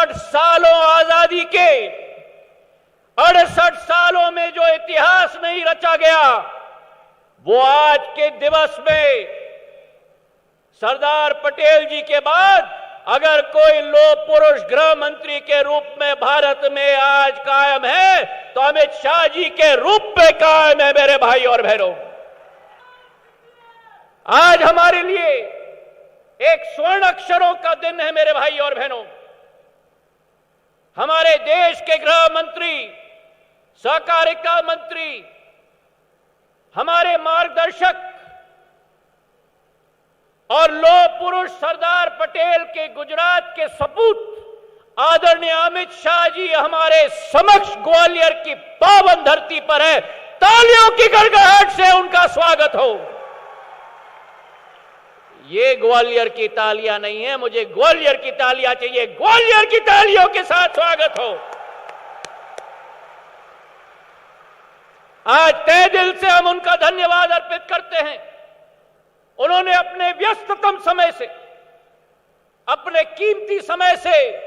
68 सालों आजादी के 68 सालों में जो इतिहास नहीं रचा गया, वो आज के दिवस में सरदार पटेल जी के बाद अगर कोई लोह पुरुष गृह मंत्री के रूप में भारत में आज कायम है तो अमित शाह जी के रूप में कायम है। मेरे भाई और बहनों, आज हमारे लिए एक स्वर्ण अक्षरों का दिन है। मेरे भाई और बहनों, हमारे देश के गृह मंत्री, सहकारिता मंत्री, हमारे मार्गदर्शक और लौह पुरुष सरदार पटेल के गुजरात के सपूत आदरणीय अमित शाह जी हमारे समक्ष ग्वालियर की पावन धरती पर है। तालियों की गड़गड़ाहट से उनका स्वागत हो। ये ग्वालियर की तालियां नहीं है, मुझे ग्वालियर की तालियां चाहिए। ग्वालियर की तालियों के साथ स्वागत हो। आज तहे दिल से हम उनका धन्यवाद अर्पित करते हैं। उन्होंने अपने व्यस्ततम समय से, अपने कीमती समय से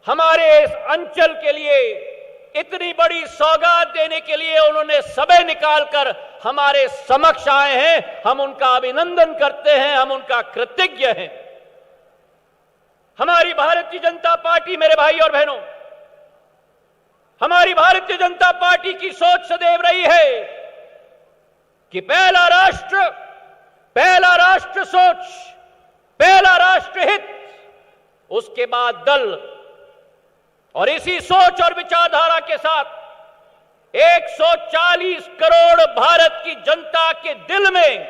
हमारे इस अंचल के लिए इतनी बड़ी सौगात देने के लिए उन्होंने समय निकालकर हमारे समक्ष आए हैं। हम उनका अभिनंदन करते हैं, हम उनका कृतज्ञ हैं। हमारी भारतीय जनता पार्टी, मेरे भाई और बहनों, हमारी भारतीय जनता पार्टी की सोच सदैव रही है कि पहला राष्ट्र सोच, पहला राष्ट्र हित, उसके बाद दल। और इसी सोच और विचारधारा के साथ 140 करोड़ भारत की जनता के दिल में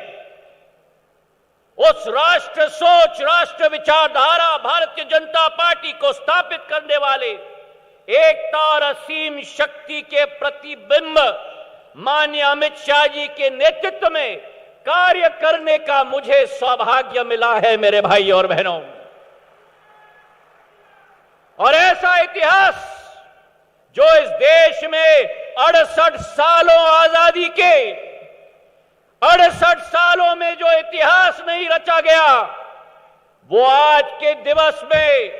उस राष्ट्र सोच, राष्ट्र विचारधारा, भारतीय जनता पार्टी को स्थापित करने वाले एकता और असीम शक्ति के प्रतिबिंब माननीय अमित शाह जी के नेतृत्व में कार्य करने का मुझे सौभाग्य मिला है। मेरे भाई और बहनों, और ऐसा इतिहास जो इस देश में 68 सालों आजादी के 68 सालों में जो इतिहास नहीं रचा गया, वो आज के दिवस में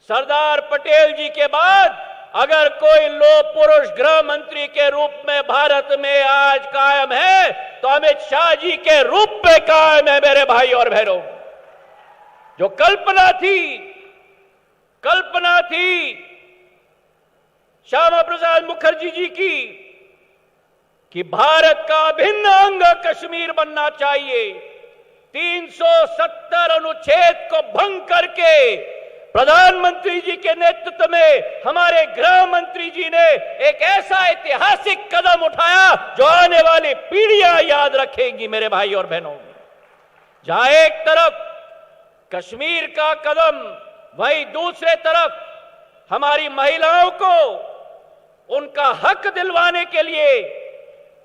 सरदार पटेल जी के बाद अगर कोई लोह पुरुष गृह मंत्री के रूप में भारत में आज कायम है तो अमित शाह जी के रूप में कायम है। मेरे भाई और बहनों, जो कल्पना थी श्यामा प्रसाद मुखर्जी जी की कि भारत का अभिन्न अंग कश्मीर बनना चाहिए, 370 अनुच्छेद को भंग करके प्रधानमंत्री जी के नेतृत्व में हमारे गृह मंत्री जी ने एक ऐसा ऐतिहासिक कदम उठाया जो आने वाली पीढ़ियां याद रखेंगी। मेरे भाई और बहनों, जहां एक तरफ कश्मीर का कदम, वहीं दूसरे तरफ हमारी महिलाओं को उनका हक दिलवाने के लिए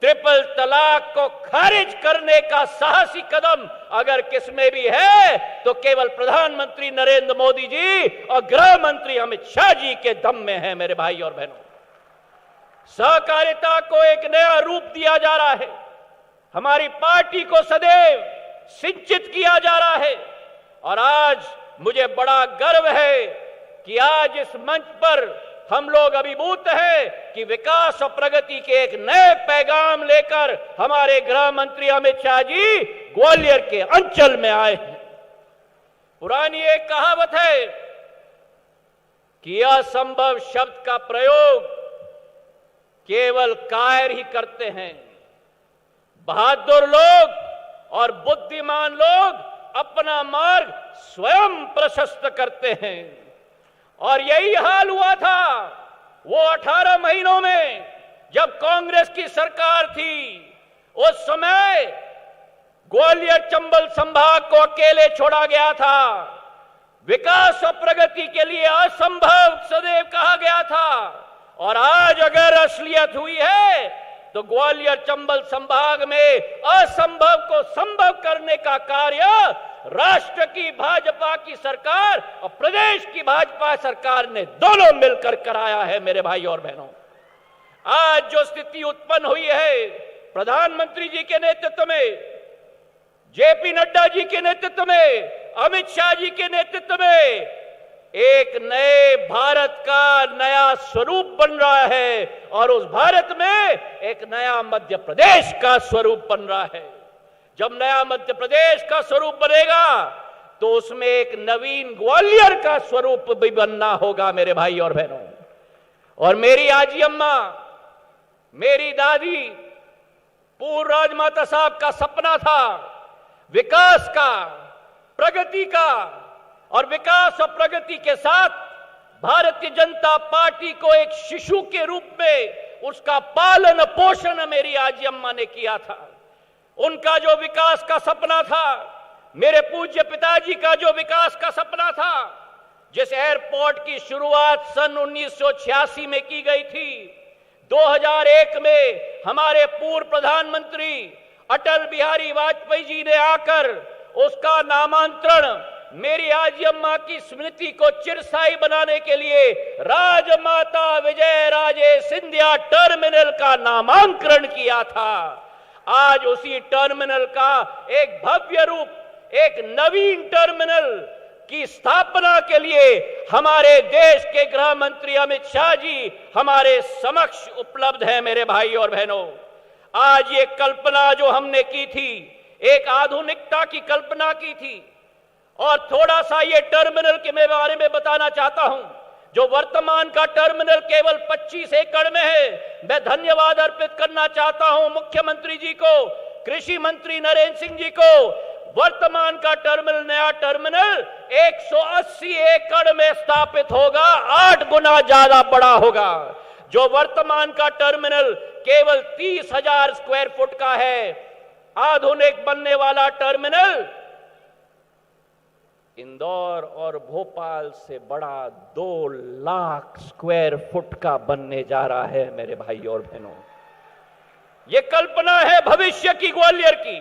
ट्रिपल तलाक को खारिज करने का साहसी कदम अगर किसमें भी है तो केवल प्रधानमंत्री नरेंद्र मोदी जी और गृह मंत्री अमित शाह जी के दम में है। मेरे भाई और बहनों, सहकारिता को एक नया रूप दिया जा रहा है, हमारी पार्टी को सदैव सिंचित किया जा रहा है। और आज मुझे बड़ा गर्व है कि आज इस मंच पर हम लोग अभिभूत हैं कि विकास और प्रगति के एक नए पैगाम लेकर हमारे गृह मंत्री अमित शाह जी ग्वालियर के अंचल में आए हैं। पुरानी एक कहावत है कि असंभव शब्द का प्रयोग केवल कायर ही करते हैं। बहादुर लोग और बुद्धिमान लोग अपना मार्ग स्वयं प्रशस्त करते हैं। और यही हाल हुआ था वो 18 महीनों में जब कांग्रेस की सरकार थी। उस समय ग्वालियर चंबल संभाग को अकेले छोड़ा गया था। विकास और प्रगति के लिए असंभव सदैव कहा गया था। और आज अगर असलियत हुई है तो ग्वालियर चंबल संभाग में असंभव को संभव करने का कार्य राष्ट्र की भाजपा की सरकार और प्रदेश की भाजपा सरकार ने दोनों मिलकर कराया है। मेरे भाई और बहनों, आज जो स्थिति उत्पन्न हुई है प्रधानमंत्री जी के नेतृत्व में, जेपी नड्डा जी के नेतृत्व में, अमित शाह जी के नेतृत्व में, एक नए भारत का नया स्वरूप बन रहा है और उस भारत में एक नया मध्य प्रदेश का स्वरूप बन रहा है। जब नया मध्य प्रदेश का स्वरूप बनेगा तो उसमें एक नवीन ग्वालियर का स्वरूप भी बनना होगा मेरे भाई और बहनों। और मेरी आजी अम्मा, मेरी दादी, पूर्व राजमाता साहब का सपना था विकास का, प्रगति का, और विकास और प्रगति के साथ भारतीय जनता पार्टी को एक शिशु के रूप में उसका पालन पोषण मेरी आजी अम्मा ने किया था। उनका जो विकास का सपना था, मेरे पूज्य पिताजी का जो विकास का सपना था, जिस एयरपोर्ट की शुरुआत सन 1986 में की गई थी, 2001 में हमारे पूर्व प्रधानमंत्री अटल बिहारी वाजपेयी जी ने आकर उसका नामांतरण मेरी आजी अम्मा की स्मृति को चिरस्थायी बनाने के लिए राजमाता विजय राजे सिंधिया टर्मिनल का नामांकन किया था। आज उसी टर्मिनल का एक भव्य रूप, एक नवीन टर्मिनल की स्थापना के लिए हमारे देश के गृह मंत्री अमित शाह जी हमारे समक्ष उपलब्ध हैं मेरे भाई और बहनों। आज ये कल्पना जो हमने की थी, एक आधुनिकता की कल्पना की थी। और थोड़ा सा ये टर्मिनल के बारे में बताना चाहता हूं। जो वर्तमान का टर्मिनल केवल 25 एकड़ में है, मैं धन्यवाद अर्पित करना चाहता हूं मुख्यमंत्री जी को, कृषि मंत्री नरेंद्र सिंह जी को। वर्तमान का टर्मिनल, नया टर्मिनल 180 एकड़ में स्थापित होगा, 8 गुना ज्यादा बड़ा होगा। जो वर्तमान का टर्मिनल केवल 30,000 स्क्वायर फुट का है, आधुनिक बनने वाला टर्मिनल इंदौर और भोपाल से बड़ा 2 लाख स्क्वायर फुट का बनने जा रहा है मेरे भाई और बहनों। यह कल्पना है भविष्य की ग्वालियर की,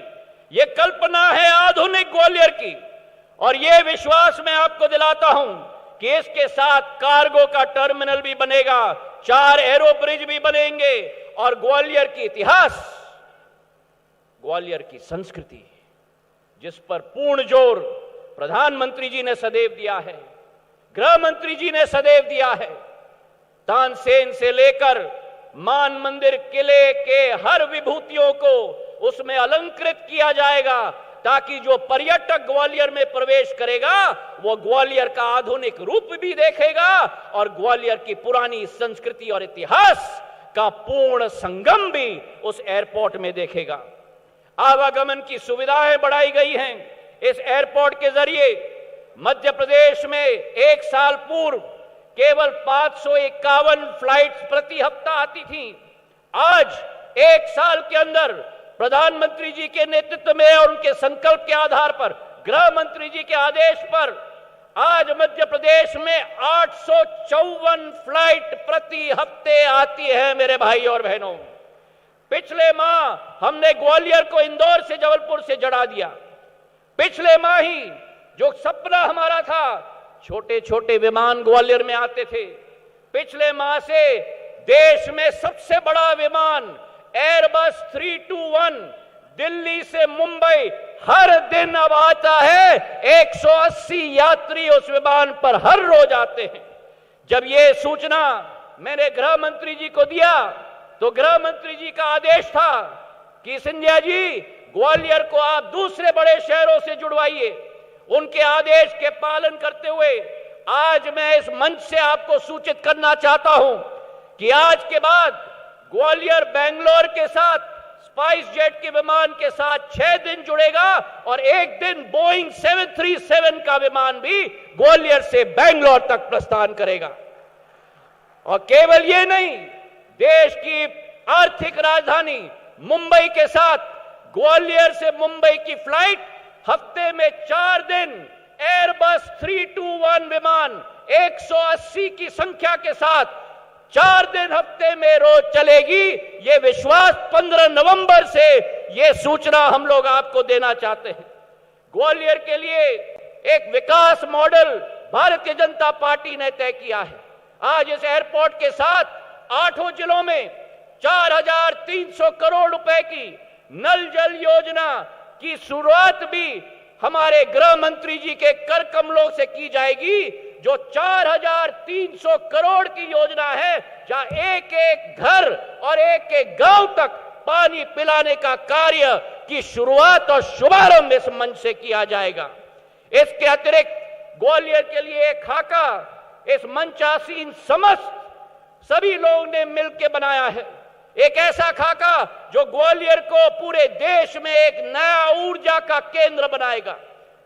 यह कल्पना है आधुनिक ग्वालियर की। और यह विश्वास मैं आपको दिलाता हूं कि इसके साथ कार्गो का टर्मिनल भी बनेगा, 4 एरो ब्रिज भी बनेंगे, और ग्वालियर की इतिहास, ग्वालियर की संस्कृति, जिस पर पूर्ण जोर प्रधानमंत्री जी ने सदैव दिया है, गृह मंत्री जी ने सदैव दिया है। तानसेन से लेकर मान मंदिर किले के हर विभूतियों को उसमें अलंकृत किया जाएगा, ताकि जो पर्यटक ग्वालियर में प्रवेश करेगा वो ग्वालियर का आधुनिक रूप भी देखेगा और ग्वालियर की पुरानी संस्कृति और इतिहास का पूर्ण संगम भी उस एयरपोर्ट में देखेगा। आवागमन की सुविधाएं बढ़ाई गई हैं। इस एयरपोर्ट के जरिए मध्य प्रदेश में एक साल पूर्व केवल 551 फ्लाइट्स प्रति हफ्ता आती थी। आज एक साल के अंदर प्रधानमंत्री जी के नेतृत्व में और उनके संकल्प के आधार पर, गृह मंत्री जी के आदेश पर, आज मध्य प्रदेश में 854 फ्लाइट प्रति हफ्ते आती है मेरे भाई और बहनों। पिछले माह हमने ग्वालियर को इंदौर से, जबलपुर से जोड़ा दिया। पिछले माह ही जो सपना हमारा था, छोटे छोटे विमान ग्वालियर में आते थे, पिछले माह से देश में सबसे बड़ा विमान एयरबस 321 दिल्ली से मुंबई हर दिन अब आता है। 180 यात्री उस विमान पर हर रोज आते हैं। जब ये सूचना मैंने गृह मंत्री जी को दिया तो गृह मंत्री जी का आदेश था कि सिंधिया जी, ग्वालियर को आप दूसरे बड़े शहरों से जुड़वाइए। उनके आदेश के पालन करते हुए आज मैं इस मंच से आपको सूचित करना चाहता हूं कि आज के बाद ग्वालियर बेंगलोर के साथ स्पाइस जेट के विमान के साथ 6 दिन जुड़ेगा और एक दिन बोइंग 737 का विमान भी ग्वालियर से बेंगलोर तक प्रस्थान करेगा। और केवल ये नहीं, देश की आर्थिक राजधानी मुंबई के साथ ग्वालियर से मुंबई की फ्लाइट हफ्ते में 4 दिन एयरबस 321 विमान 180 की संख्या के साथ 4 दिन हफ्ते में रोज चलेगी। ये विश्वास 15 नवंबर से ये सूचना हम लोग आपको देना चाहते हैं। ग्वालियर के लिए एक विकास मॉडल भारतीय जनता पार्टी ने तय किया है। आज इस एयरपोर्ट के साथ 8 जिलों में 4,300 करोड़ रुपए की नल जल योजना की शुरुआत भी हमारे गृह मंत्री जी के कर कमलों से की जाएगी, जो 4,300 करोड़ की योजना है, जहां एक एक घर और एक एक गांव तक पानी पिलाने का कार्य की शुरुआत और शुभारंभ इस मंच से किया जाएगा। इसके अतिरिक्त ग्वालियर के लिए एक खाका इस मंचासीन समस्त सभी लोगों ने मिलकर बनाया है। एक ऐसा खाका जो ग्वालियर को पूरे देश में एक नया ऊर्जा का केंद्र बनाएगा,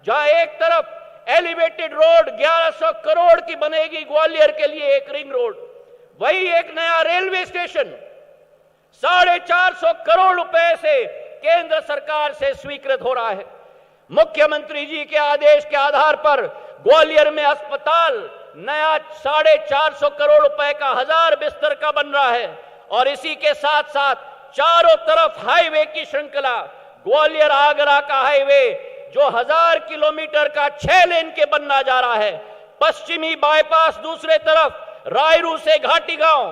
जहां एक तरफ एलिवेटेड रोड 1100 करोड़ की बनेगी ग्वालियर के लिए एक रिंग रोड, वही एक नया रेलवे स्टेशन 450 करोड़ रुपए से केंद्र सरकार से स्वीकृत हो रहा है। मुख्यमंत्री जी के आदेश के आधार पर ग्वालियर में अस्पताल नया 450 करोड़ रुपए का 1000 बिस्तर का बन रहा है, और इसी के साथ साथ चारों तरफ हाईवे की श्रृंखला, ग्वालियर आगरा का हाईवे जो 1000 किलोमीटर का 6 लेन के बनना जा रहा है, पश्चिमी बाईपास दूसरे तरफ रायरू से घाटी गांव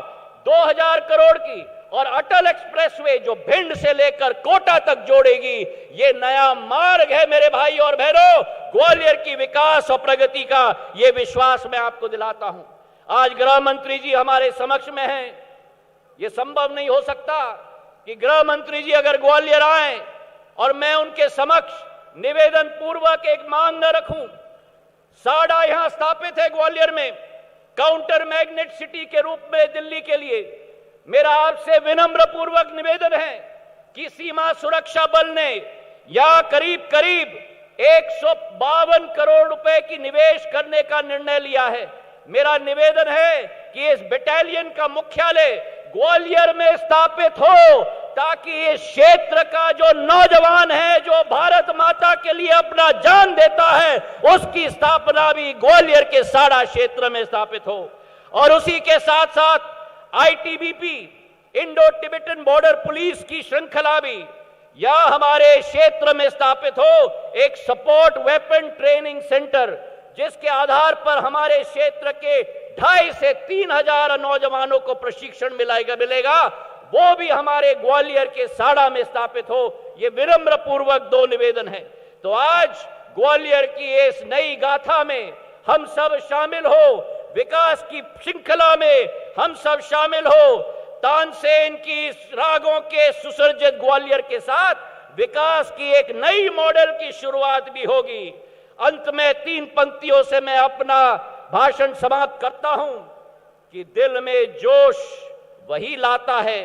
2000 करोड़ की, और अटल एक्सप्रेसवे जो भिंड से लेकर कोटा तक जोड़ेगी, ये नया मार्ग है मेरे भाई और बहनों ग्वालियर की विकास और प्रगति का। ये विश्वास मैं आपको दिलाता हूं। आज गृह मंत्री जी हमारे समक्ष में हैं। ये संभव नहीं हो सकता कि गृह मंत्री जी अगर ग्वालियर आए और मैं उनके समक्ष निवेदन पूर्वक एक मांग न रखूं। साडा यहां स्थापित है ग्वालियर में काउंटर मैग्नेट सिटी के रूप में दिल्ली के लिए। मेरा आपसे विनम्र पूर्वक निवेदन है कि सीमा सुरक्षा बल ने या करीब करीब 152 करोड़ रुपए की निवेश करने का निर्णय लिया है। मेरा निवेदन है कि इस बटालियन का मुख्यालय ग्वालियर में स्थापित हो, ताकि इस क्षेत्र का जो नौजवान है, जो भारत माता के लिए अपना जान देता है, उसकी स्थापना भी ग्वालियर के साडा क्षेत्र में स्थापित हो। और उसी के साथ साथ ITBP Indo Tibetan border police की श्रृंखला भी या हमारे क्षेत्र में स्थापित हो, एक सपोर्ट वेपन ट्रेनिंग सेंटर, जिसके आधार पर हमारे क्षेत्र के 2,500 से 3,000 नौजवानों को प्रशिक्षण मिलेगा, वो भी हमारे ग्वालियर के साडा में स्थापित हो। ये विनम्र पूर्वक 2 निवेदन है। तो आज ग्वालियर की इस नई गाथा में हम सब शामिल हो, विकास की श्रृंखला में हम सब शामिल हो। तानसेन की रागों के सुसज्जित ग्वालियर के साथ विकास की एक नई मॉडल की शुरुआत भी होगी। अंत में 3 पंक्तियों से मैं अपना भाषण समाप्त करता हूं कि दिल में जोश वही लाता है,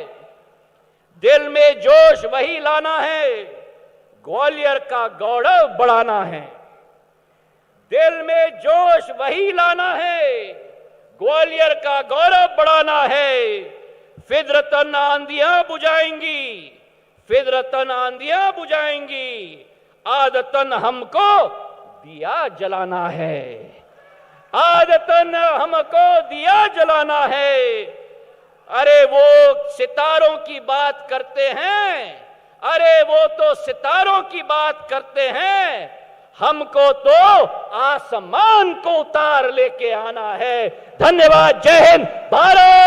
दिल में जोश वही लाना है, ग्वालियर का गौरव बढ़ाना है। दिल में जोश वही लाना है, ग्वालियर का गौरव बढ़ाना है। फिदरतन आंधियां बुझाएंगी, फिदरतन आंधियां बुझाएंगी, आदतन हमको दिया जलाना है, आदतन हमको दिया जलाना है। अरे वो सितारों की बात करते हैं, अरे वो तो सितारों की बात करते हैं, हमको तो आसमान को उतार लेके आना है। धन्यवाद। जय हिंद। भारत